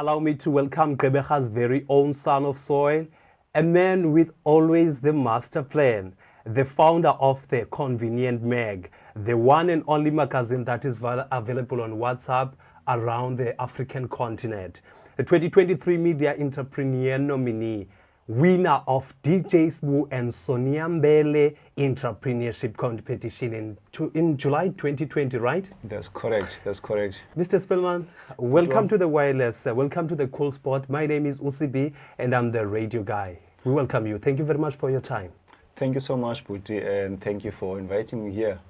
Allow me to welcome Gqeberha's very own son of soil, a man with always the master plan, the founder of the Konvenient mag, the one and only magazine that is available on WhatsApp around the African continent, the 2023 Media Entrepreneur nominee, winner of DJ Sbu and Sonia Mbele Entrepreneurship Competition in July 2020, right? That's correct. Mr. Speelman, welcome to the Wireless. Welcome to the Cool Spot. My name is Usi B and I'm the radio guy. We welcome you. Thank you very much for your time. Thank you so much, Buti, and thank you for inviting me here.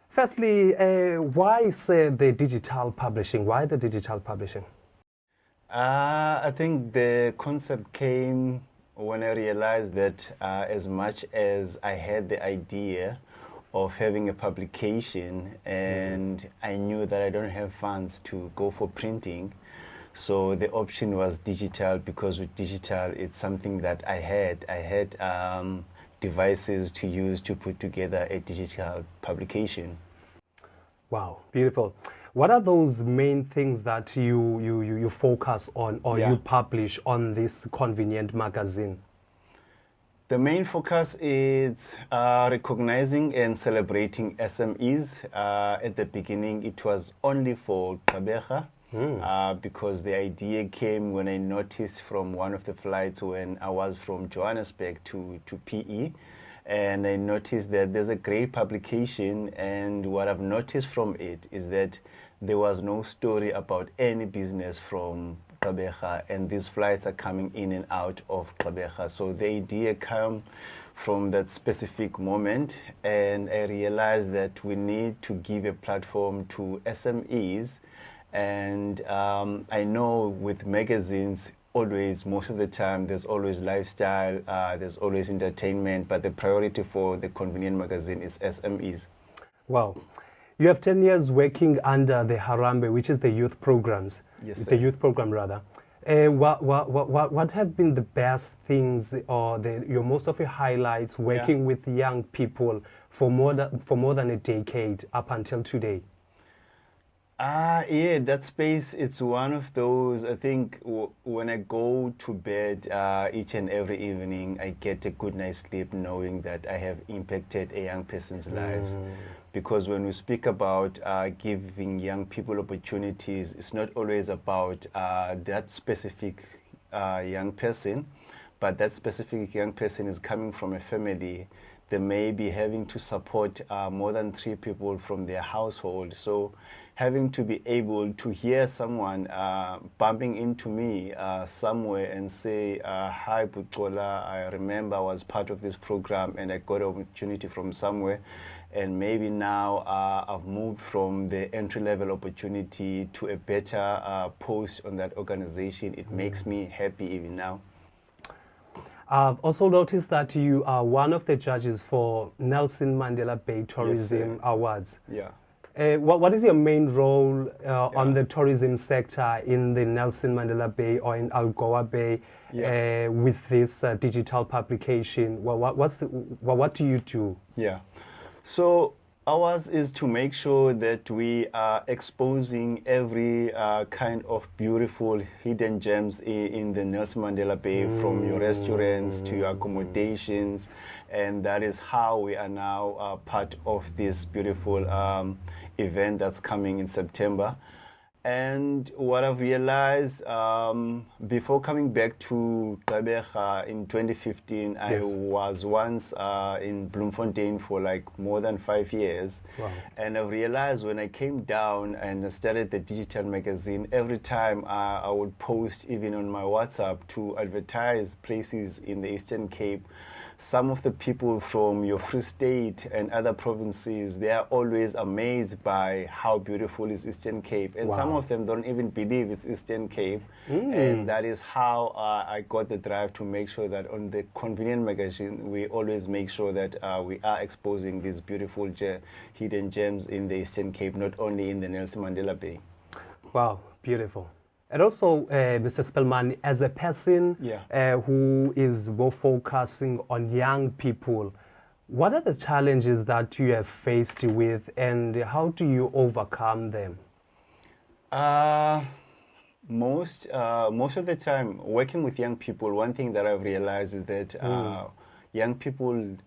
Firstly, why say the digital publishing? Why the digital publishing? I think the concept came when I realized that as much as I had the idea of having a publication and I knew that I don't have funds to go for printing, so the option was digital, because with digital it's something that I had devices to use to put together a digital publication. Wow, beautiful. What are those main things that you focus on or you publish on this Konvenient magazine? The main focus is recognizing and celebrating SMEs. At the beginning, it was only for Gqeberha, because the idea came when I noticed from one of the flights when I was from Johannesburg to PE. And I noticed that there's a great publication, and what I've noticed from it is that there was no story about any business from Gqeberha, and these flights are coming in and out of Gqeberha. So the idea came from that specific moment, and I realized that we need to give a platform to SMEs. And I know with magazines, always, most of the time, there's always lifestyle, there's always entertainment, but the priority for the Konvenient magazine is SMEs. Wow. You have 10 years working under the Harambe, which is the youth programs. Yes, sir. The youth program, rather. What have been the best things or your most of your highlights working with young people for more than a decade up until today? That space, it's one of those, I think, when I go to bed each and every evening, I get a good night's sleep knowing that I have impacted a young person's lives. Because when we speak about giving young people opportunities, it's not always about that specific young person, but that specific young person is coming from a family. They may be having to support more than 3 people from their household. So having to be able to hear someone bumping into me somewhere and say, hi, Xola, I remember I was part of this program and I got an opportunity from somewhere. And maybe now I've moved from the entry-level opportunity to a better post on that organization. It makes me happy even now. I've also noticed that you are one of the judges for Nelson Mandela Bay Tourism Awards. Yeah. What is your main role on the tourism sector in the Nelson Mandela Bay or in Algoa Bay with this digital publication? What do you do? Yeah. So ours is to make sure that we are exposing every kind of beautiful hidden gems in the Nelson Mandela Bay, from your restaurants to your accommodations. And that is how we are now part of this beautiful event that's coming in September. And what I've realized before coming back to Gqeberha in 2015, I was once in Bloemfontein for like more than 5 years. Wow. And I realized when I came down and started the digital magazine, every time I would post even on my WhatsApp to advertise places in the Eastern Cape, some of the people from your Free State and other provinces, they are always amazed by how beautiful is Eastern Cape. And some of them don't even believe it's Eastern Cape. And that is how I got the drive to make sure that on the Konvenient magazine, we always make sure that we are exposing these beautiful hidden gems in the Eastern Cape, not only in the Nelson Mandela Bay. Wow, beautiful. And also, Mr. Speelman, as a person who is more focusing on young people, what are the challenges that you have faced with and how do you overcome them? Most of the time, working with young people, one thing that I've realized is that young people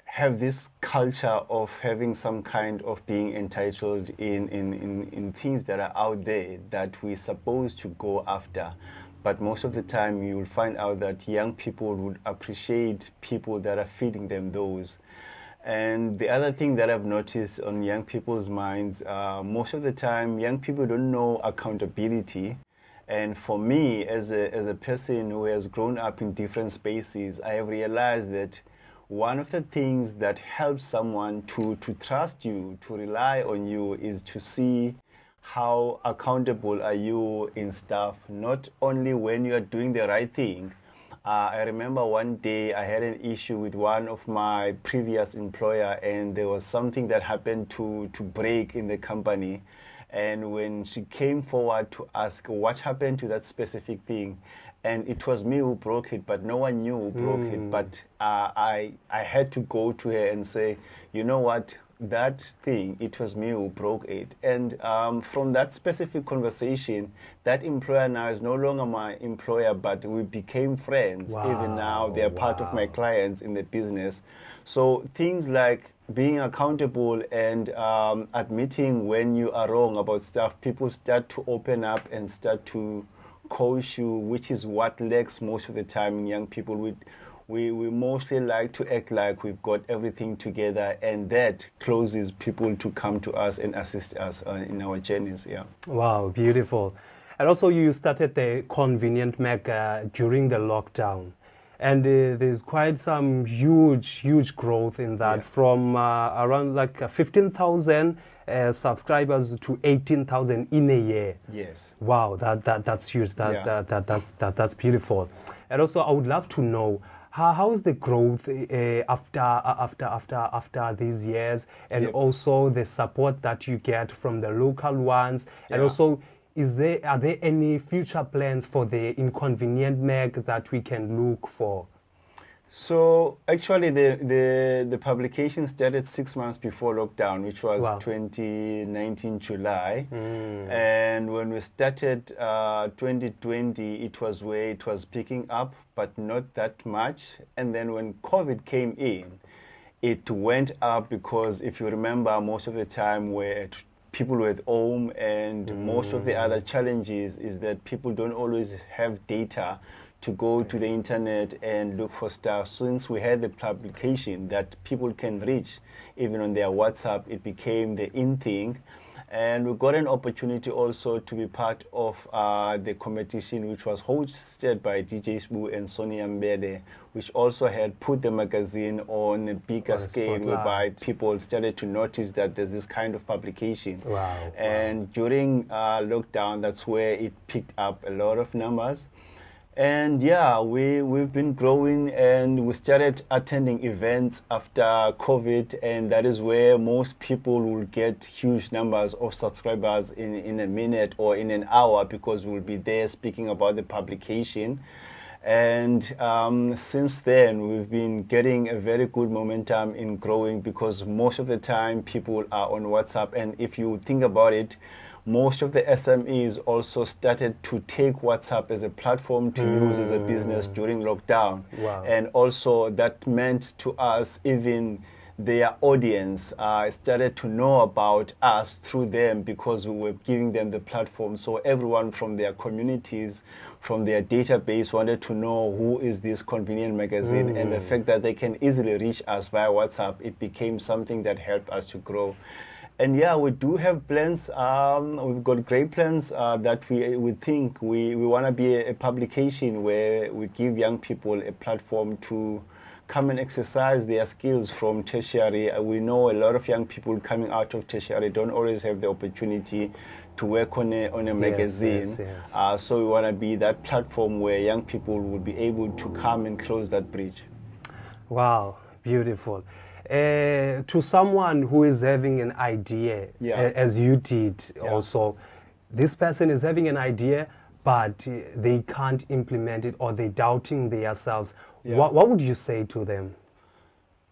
have this culture of having some kind of being entitled in things that are out there that we're supposed to go after. But most of the time, you will find out that young people would appreciate people that are feeding them those. And the other thing that I've noticed on young people's minds, most of the time, young people don't know accountability. And for me, as a person who has grown up in different spaces, I have realized that one of the things that helps someone to trust you, to rely on you, is to see how accountable are you in stuff, not only when you are doing the right thing. I remember one day I had an issue with one of my previous employer, and there was something that happened to break in the company. And when she came forward to ask what happened to that specific thing, and it was me who broke it, but no one knew who broke it. But I had to go to her and say, you know what, that thing, it was me who broke it. And from that specific conversation, that employer now is no longer my employer, but we became friends. Wow. Even now, they are part of my clients in the business. So things like being accountable and admitting when you are wrong about stuff, people start to open up and start to coach you, which is what lacks most of the time in young people. We mostly like to act like we've got everything together, and that closes people to come to us and assist us in our journeys. Yeah. Wow, beautiful. And also you started the Konvenient Mag during the lockdown. And there's quite some huge growth in that, from around like 15,000 subscribers to 18,000 in a year. Yes. Wow, that's huge. That's beautiful. And also, I would love to know how is the growth after these years, and also the support that you get from the local ones, and also, are there any future plans for the Inconvenient Mag that we can look for? So actually the publication started 6 months before lockdown, which was 2019 July. And when we started 2020, it was where it was picking up, but not that much. And then when COVID came in, it went up, because if you remember, most of the time people were at home, and most of the other challenges is that people don't always have data to go to the internet and look for stuff. Since we had the publication that people can reach even on their WhatsApp, it became the in thing. And we got an opportunity also to be part of the competition, which was hosted by DJ Sbu and Sonia Mbede, which also had put the magazine on a bigger scale, whereby people started to notice that there's this kind of publication. And during lockdown, that's where it picked up a lot of numbers. And we've been growing, and we started attending events after COVID, and that is where most people will get huge numbers of subscribers in a minute or in an hour, because we'll be there speaking about the publication. And since then, we've been getting a very good momentum in growing, because most of the time people are on WhatsApp. And if you think about it, most of the SMEs also started to take WhatsApp as a platform to use as a business during lockdown. And also that meant to us, even their audience started to know about us through them, because we were giving them the platform. So everyone from their communities, from their database, wanted to know who is this Konvenient magazine. And the fact that they can easily reach us via WhatsApp, it became something that helped us to grow. And we do have plans. We've got great plans that we think we want to be a publication where we give young people a platform to come and exercise their skills from tertiary. We know a lot of young people coming out of tertiary don't always have the opportunity to work on a magazine. So we want to be that platform where young people will be able to come and close that bridge. Wow, beautiful. To someone who is having an idea, as you did also, this person is having an idea, but they can't implement it, or they're doubting themselves. What would you say to them?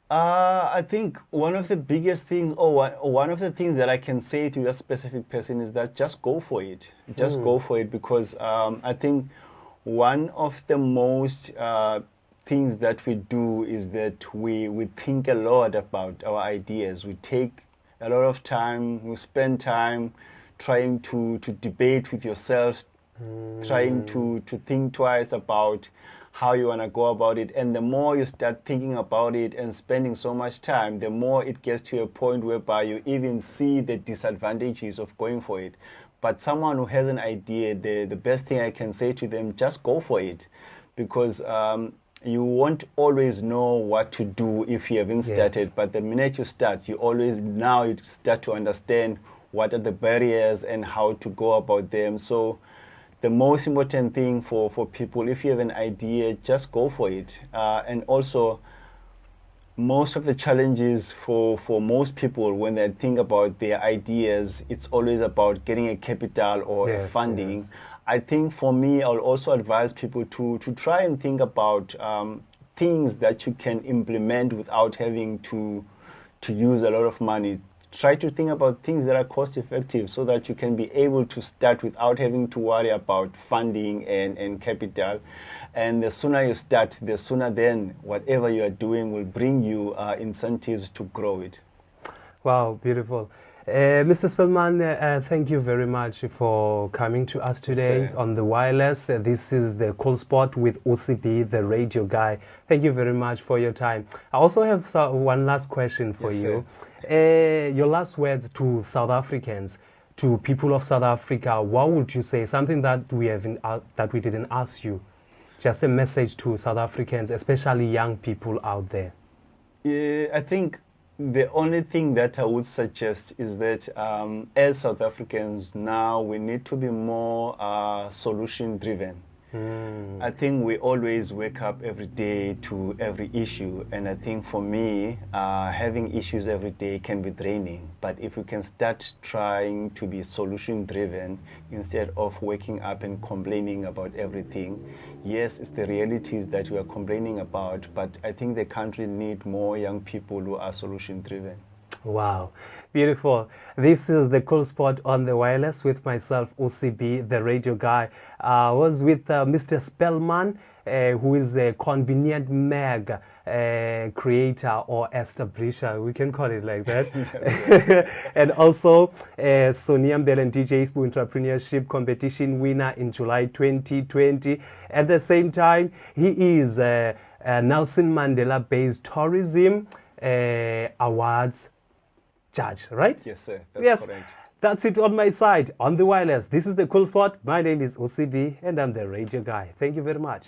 I think one of the biggest things, or one of the things that I can say to that specific person is that just go for it. Just go for it, because I think one of the most things that we do is that we think a lot about our ideas. We take a lot of time, we spend time trying to debate with yourself, trying to think twice about how you want to go about it. And the more you start thinking about it and spending so much time, the more it gets to a point whereby you even see the disadvantages of going for it. But someone who has an idea, the best thing I can say to them, just go for it. Because you won't always know what to do if you haven't started. But the minute you start, you start to understand what are the barriers and how to go about them. So the most important thing for people, if you have an idea, just go for it. And also, most of the challenges for most people when they think about their ideas, it's always about getting a capital or a funding. Yes. I think for me, I'll also advise people to try and think about things that you can implement without having to use a lot of money. Try to think about things that are cost effective so that you can be able to start without having to worry about funding and capital. And the sooner you start, the sooner then whatever you are doing will bring you incentives to grow it. Wow, beautiful. Mr. Speelman, thank you very much for coming to us today on the wireless. This is the Cool Spot with Usi B, the radio guy. Thank you very much for your time. I also have one last question for you. Your last words to South Africans, to people of South Africa, what would you say? Something that we didn't ask you. Just a message to South Africans, especially young people out there. Yeah, I think the only thing that I would suggest is that as South Africans now, we need to be more solution driven. I think we always wake up every day to every issue, and I think for me, having issues every day can be draining. But if we can start trying to be solution driven instead of waking up and complaining about everything, yes, it's the realities that we are complaining about, but I think the country needs more young people who are solution driven. Wow, beautiful. This is the Cool Spot on the wireless with myself, Usi B, the radio guy. I was with Mr. Speelman, who is the Konvenient Mag creator or establisher. We can call it like that. And also, Sonia Mbele DJ Spoo Entrepreneurship Competition winner in July 2020. At the same time, he is Nelson Mandela-based tourism awards judge, right? Yes, sir. That's correct. That's it on my side, on the wireless. This is the Cool Spot. My name is Usi B, and I'm the radio guy. Thank you very much.